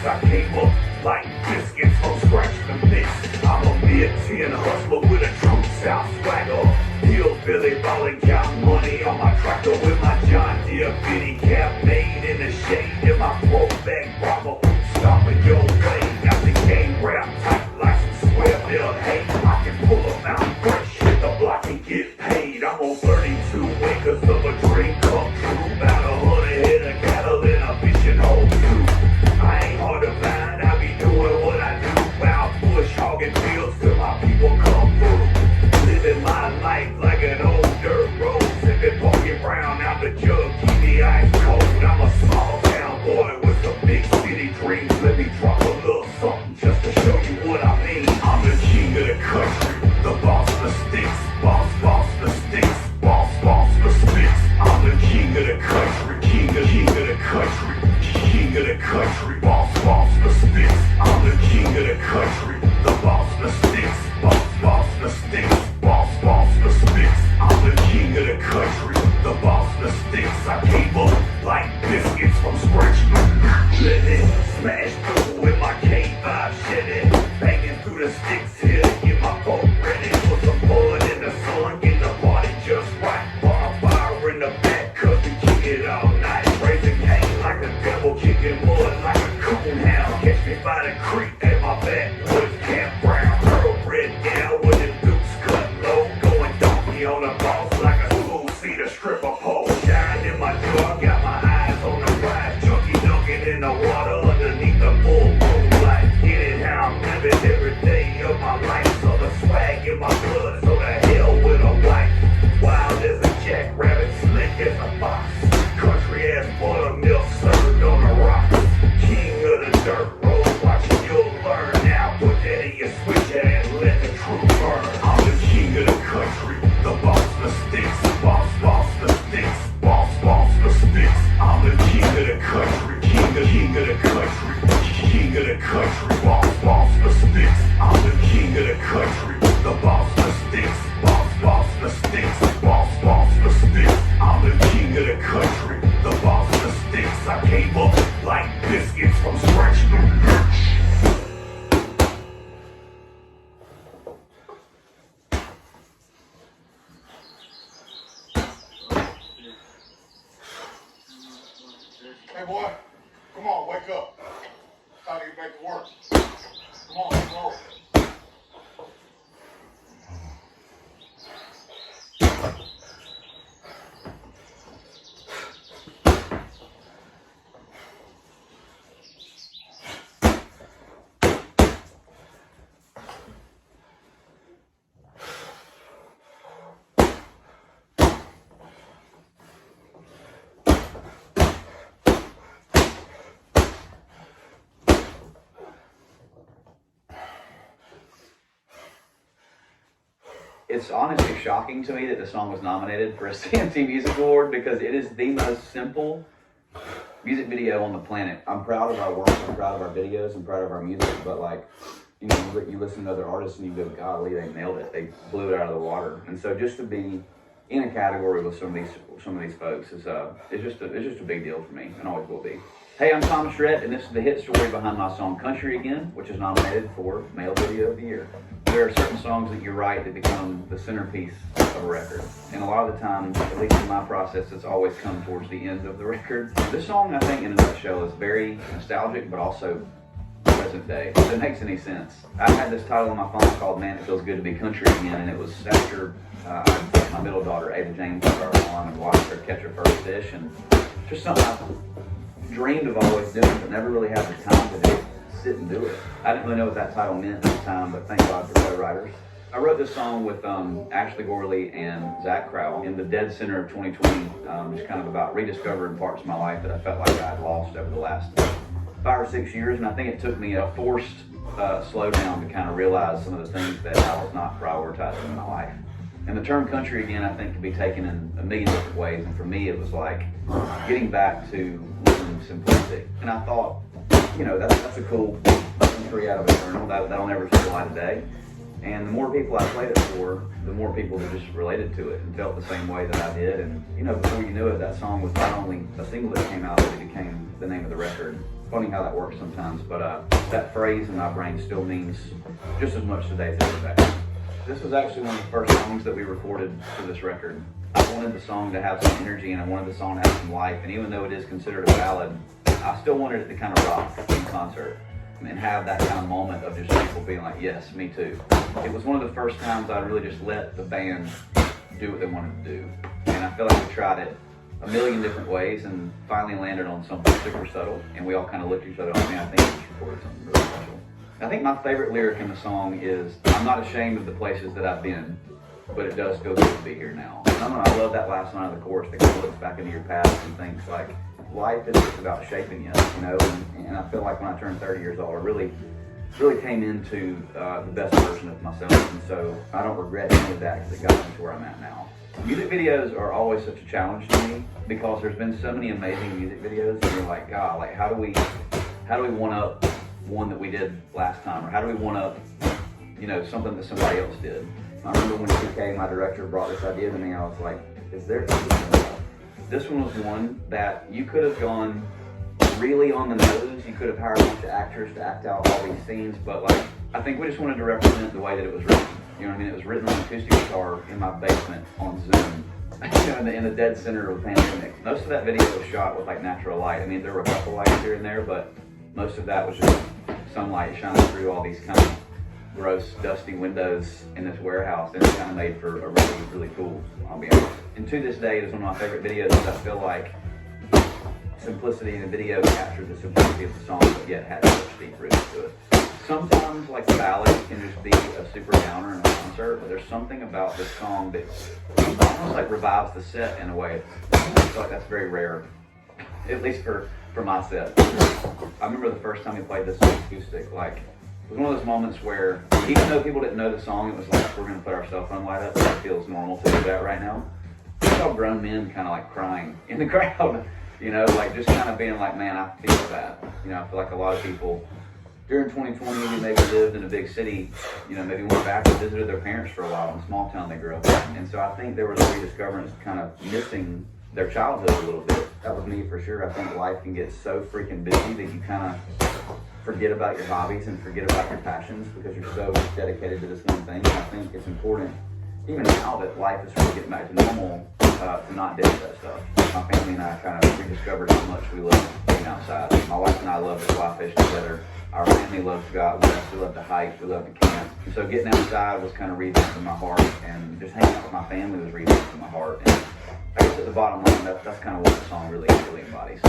I came up like biscuits from scratch to mix. I'm a mid-10 hustler with a true South swagger. Hillbilly ballin', count money on my tractor with my John Deere fitty cap made in the shade. In my pro-back Bravo, stomping your way. Got the game wrapped tight like some square bill. Hey, I can pull a mountain, break shit the block and get paid. I'm on 32 acres of a dream come true. About 100 head of cattle in a fishing hole too. I ain't hard to find, I be doing what I do. Wild bush hogging fields till my people come through. Living my life like an old dirt road. Sipping Porky Brown out the jug, keep the ice cold. I'm a small town boy with some big city dreams. Let me drop a little something just to show you what I mean. I'm the king of the country, the boss of the sticks. Boss the sticks, boss the sticks. I'm the king of the country, king of the country, king of the country. Boss the sticks. I'm the king of the country, the boss of the sticks. Boss the sticks, boss the sticks. I'm the king of the country, the boss of the sticks. I came up like biscuits from scratch. Let it smash through with my K5 Chevy, banging through the sticks here to get my boat ready. Put some mud in the sun, get the party just right. Fire in the back, cause we kick it all night. Raising cane like the devil, kicking mud like a coon hound. Catch me by the creek at my backwoods campground. Thoroughbred gal with the dukes cut low, going donkey on the boss like a smooth cedar stripper pole. Shine in my jar, got my eyes on the prize. Junkie dunking in the water underneath the full moonlight. Get it how I'm living every day of my life. So the swag in my blood, so the hell with a wife. Wild as a jackrabbit, slick as a fox. Country ass buttermilk served on the rocks. King of the dirt road, watching you'll learn now. Put that in your switch and let the truth burn. I'm the king of the country, the boss of the sticks. Boss the sticks, boss the sticks. I'm the king of the country, king of the country, king of the country. Boss the sticks. I'm the king of the country, the boss of the sticks. Boss the sticks, boss the sticks. I'm the king of the country, the boss of the sticks. I came up like biscuits from scratch. Hey boy, come on, wake up. Time to get back to work. Come on, let's roll. It's honestly shocking to me that the song was nominated for a CMT Music Award because it is the most simple music video on the planet. I'm proud of our work, I'm proud of our videos, I'm proud of our music, but like, you know, you listen to other artists and you go, golly, they nailed it. They blew it out of the water. And so just to be in a category with some of these folks is it's just a big deal for me and always will be. Hey, I'm Thomas Rhett, and this is the hit story behind my song Country Again, which is nominated for Male Video of the Year. There are certain songs that you write that become the centerpiece of a record. And a lot of the time, at least in my process, it's always come towards the end of the record. This song, I think, in a nutshell, is very nostalgic, but also present day, if it makes any sense. I had this title on my phone called Man, It Feels Good to Be Country Again, and it was after I put my middle daughter, Ava James, on our farm and watched her catch her first fish, and just something I dreamed of always doing, but never really had the time to do, sit and do it. I didn't really know what that title meant at the time, but thank God for co-writers. I wrote this song with Ashley Gorley and Zach Crowell in the dead center of 2020, just kind of about rediscovering parts of my life that I felt like I had lost over the last 5 or 6 years, and I think it took me a forced slowdown to kind of realize some of the things that I was not prioritizing in my life. And the term country again, I think, can be taken in a million different ways, and for me it was like getting back to living simplicity. And I thought, you know, that's a cool country out of a journal that'll never see the light of day. And the more people I played it for, the more people that just related to it and felt the same way that I did. And you know, before you knew it, that song was not only a single that came out, but it became the name of the record. Funny how that works sometimes, but that phrase in my brain still means just as much today as it did. This was actually one of the first songs that we recorded for this record. I wanted the song to have some energy and I wanted the song to have some life. And even though it is considered a ballad, I still wanted it to kind of rock in concert and have that kind of moment of just people being like, yes, me too. It was one of the first times I really just let the band do what they wanted to do. And I feel like we tried it a million different ways and finally landed on something super subtle. And we all kind of looked at each other like, man, I think we just recorded something really special. I think my favorite lyric in the song is, I'm not ashamed of the places that I've been, but it does feel good to be here now. And I love that last line of the chorus that kind of looks back into your past and thinks like, life is just about shaping you know, and I feel like when I turned 30 years old, I really came into the best version of myself, and so I don't regret any of that because it got me to where I'm at now. Music videos are always such a challenge to me because there's been so many amazing music videos, and you're like, God, like how do we one up one that we did last time, or how do we one up, you know, something that somebody else did? I remember when TK, my director, brought this idea to me, I was like, is there something? This one was one that you could have gone really on the nose. You could have hired a bunch of actors to act out all these scenes, but like, I think we just wanted to represent the way that it was written. You know what I mean? It was written on acoustic guitar in my basement on Zoom, you know, in the dead center of a pandemic. Most of that video was shot with like natural light. I mean, there were a couple lights here and there, but most of that was just sunlight shining through all these kind of gross, dusty windows in this warehouse, and it's kind of made for a really, really cool ambiance. And to this day, it is one of my favorite videos because I feel like simplicity in the video captures the simplicity of the song, but yet has such deep roots to it. Sometimes, like the ballad can just be a super downer in a concert, but there's something about this song that almost like revives the set in a way. I feel like that's very rare, at least for my set. I remember the first time we played this on acoustic, like, it was one of those moments where, even though people didn't know the song, it was like, we're going to put our cell phone light up, and it feels normal to do that right now. I saw grown men kind of like crying in the crowd, you know, like just kind of being like, man, I feel that. You know, I feel like a lot of people during 2020 who maybe lived in a big city, you know, maybe went back and visited their parents for a while in a small town they grew up in. And so I think there was a rediscoverance kind of missing their childhood a little bit. That was me for sure. I think life can get so freaking busy that you kind of forget about your hobbies and forget about your passions because you're so dedicated to this one thing. I think it's important, even now that life is sort of getting back to normal, to not ditch that stuff. My family and I kind of rediscovered how much we love being outside. My wife and I love to fly fish together. Our family loves to go out west. We love to hike. We love to camp. And so getting outside was kind of revamping my heart, and just hanging out with my family was revamping my heart. And I guess at the bottom line, that's kind of what the song really embodies.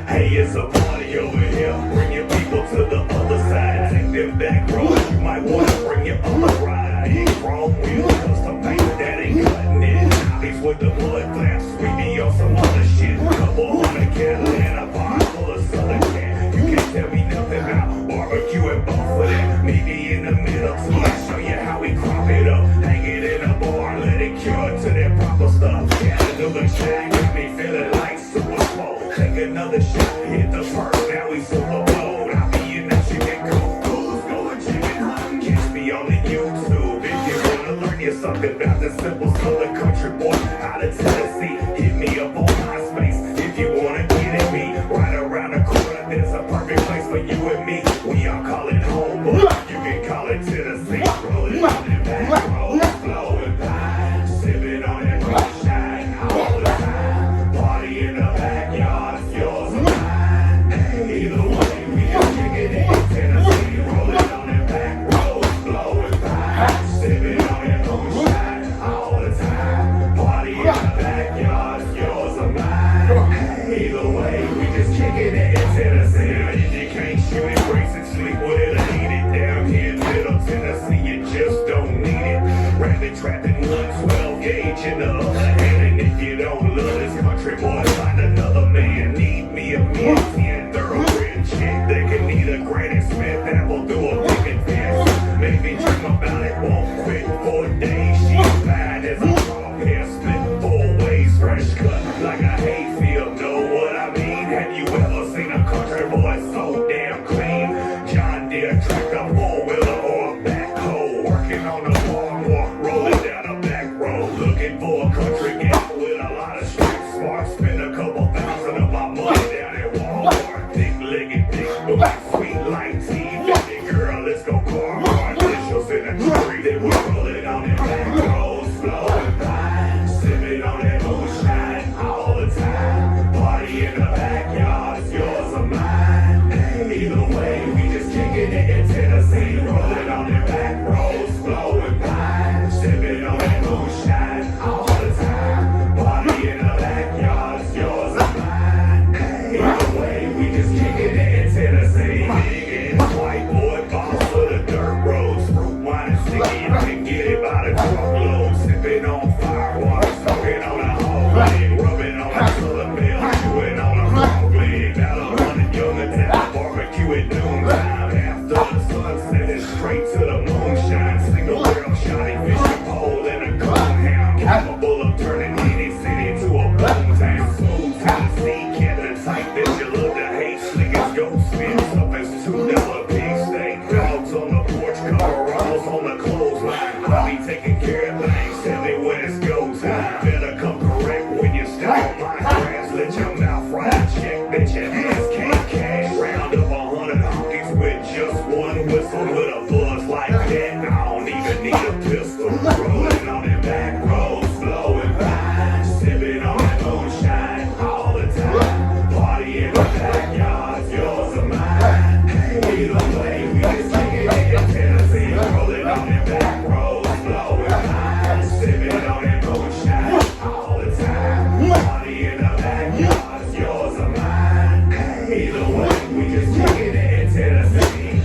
Hey, it's a party over here. Bring your people to the other side. Take them back roads. You might want to bring your other ride. Ain't chrome wheels, custom paint that ain't cutting it. Zombies with the blood flaps. We be on some other shit. Couple hundred cattle and a bar full of southern cat. You can't tell me nothing about barbecue and bump for that. Meet me in the middle so I show you how we crop it up. Hang it in a bar, let it cure to that proper stuff. Yeah, the look shine got me feeling like Super Bowl. Take another shot, hit the perk, now we Super Bowl. I'll be in the chicken coop, who's going chicken hunt? Catch me on the YouTube if you wanna learn you something about the simple southern country boy out of Tennessee. Hit me up on MySpace if you wanna get at me. Right around the corner, there's a perfect place for you and me. We all call it home, but you can call it Tennessee. Rolling on it back road, flowing by, sipping on it moonshine all the time. Party in the backyard, it's yours or mine. Either way, we can kick it in Tennessee. me a 10 thoroughbred chick that can need a Granny Smith apple through a picket fence. Maybe dream about it, won't quit for a day. She's fine as a raw hair split 4 ways, fresh cut like a hayfield. Know what I mean? Have you ever seen a country boy so damn clean? John Deere tractor, 4-wheeler, or a backhoe, working on the boardwalk, rolling down a back road, looking for a country gal with a lot of street smarts. Spend a couple thousand of my money down at Walmart. Thick-legged, thick booty, sweet like tea. Baby girl, let's go car. Initials in the tree, then we roll it on the back roads, flowing by, sipping on that moonshine all the time. Party in the backyard, it's yours or mine. Either way, we just kicking it in Tennessee, rolling on the back roads, flowing by, sipping on that moonshine all the time. Party in the backyard, it's yours or mine. Either way, we just kicking it in Tennessee. Big and white boy, boss of the dirt roads, fruit wine and sticky. I can get it by the truckload, sipping on firewater, smoking on a hog leg, rubbing on a southern bell, chewing on a frog leg. About 100 young adults barbecue at noontime. After the sunset, it's straight to the moonshine. Single barrel shotty fishing pole and a conehound, capable of turning any city to a boomtown. Smooth Tennessee, Canada type that you love to hate. Slick as goat spin, up as $2 pig steak. Dogs on the porch, Colorado's on the clothesline. I be taking care of things, tell me when it's go time. Better come correct when you step on my grass. Let your mouth right, check that your ass can't cash. Round up 100 honkies with just one whistle. With a buzz like that, I don't even need a pistol. Rolling on them back roads, blowing by, sipping on that moonshine all the time. Party in the backyard, it's yours or mine. Either way, we just taking it in Tennessee, rolling on them back roads, blowing by, sipping on that moonshine all the time. Party in the backyard, it's yours or mine. Either way, we just taking it in Tennessee.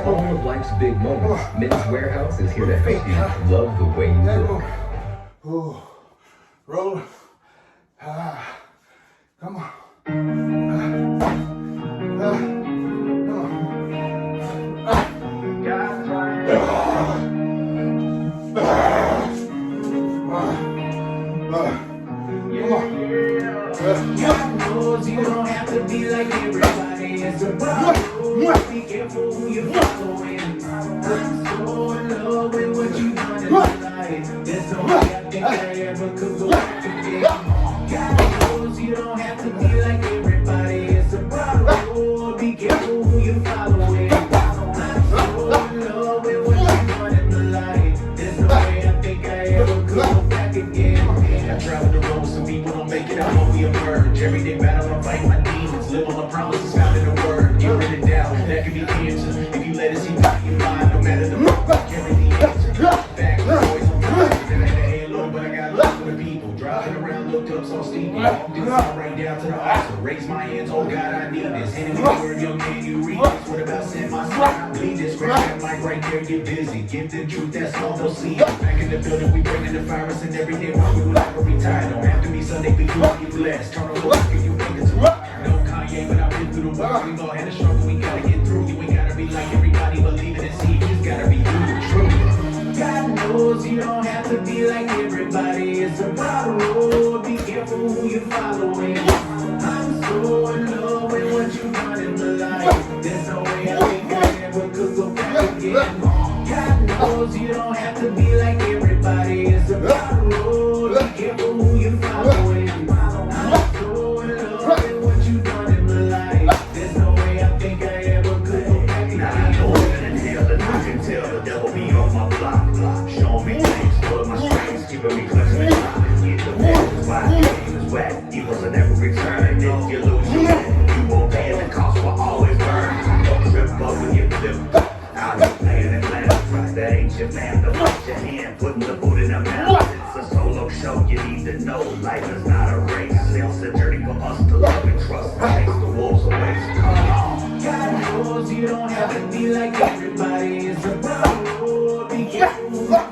For all of life's big moments, Men's Warehouse is here to help you love the way you look. Oh, roll. Come on. You don't have to be like everybody. It's a problem. Be careful who you're following. I'm so in love with what you done in my life. There's no way I think I ever could go back again. God knows you don't have to be like everybody. It's a problem. Be careful who you're following. I'm so in love with what you done in my life. There's no way I think I ever could go back again. I travel the road, some people don't make it out when we emerge. Every day battle, I fight my demons. Live on the promises found in the word. Get rid of doubt, that could be cancer. If you let it seep out your mind, no matter the problem, carry the answer. Back, boys on time. Then I had a halo, but I got love for the people. Driving around, looked up, saw Stevie. Walked inside, right down to the altar. Raised my hands, oh God, I need this. Handing me the word, young man, you read this. What about send my son? I bleed this. Grab that mic right there, get busy. Give the truth, that's all they'll see. Back in the building, we bringing the virus, and every day while we will never retire. Don't have to be Sunday, but you will be blessed. Turn on the look and you make it to no Kanye, but I've been through the work. We all had a struggle, we gotta get through. You ain't gotta be like everybody, believe it and see. You just gotta be you, the truth. God knows you don't have to be like everybody. It's a broad road, be careful who you're following. I'm so in love with what you've done in my life. There's no way I think I ever could go back again. God knows you don't have to be like everybody. It's a broad road, be careful who putting the food in the mouth. It's a solo show, you need to know. Life is not a race. It's a journey for us to love and trust and chase the wolves away. So come on. God knows you don't have to be like everybody. It's a road. Be careful.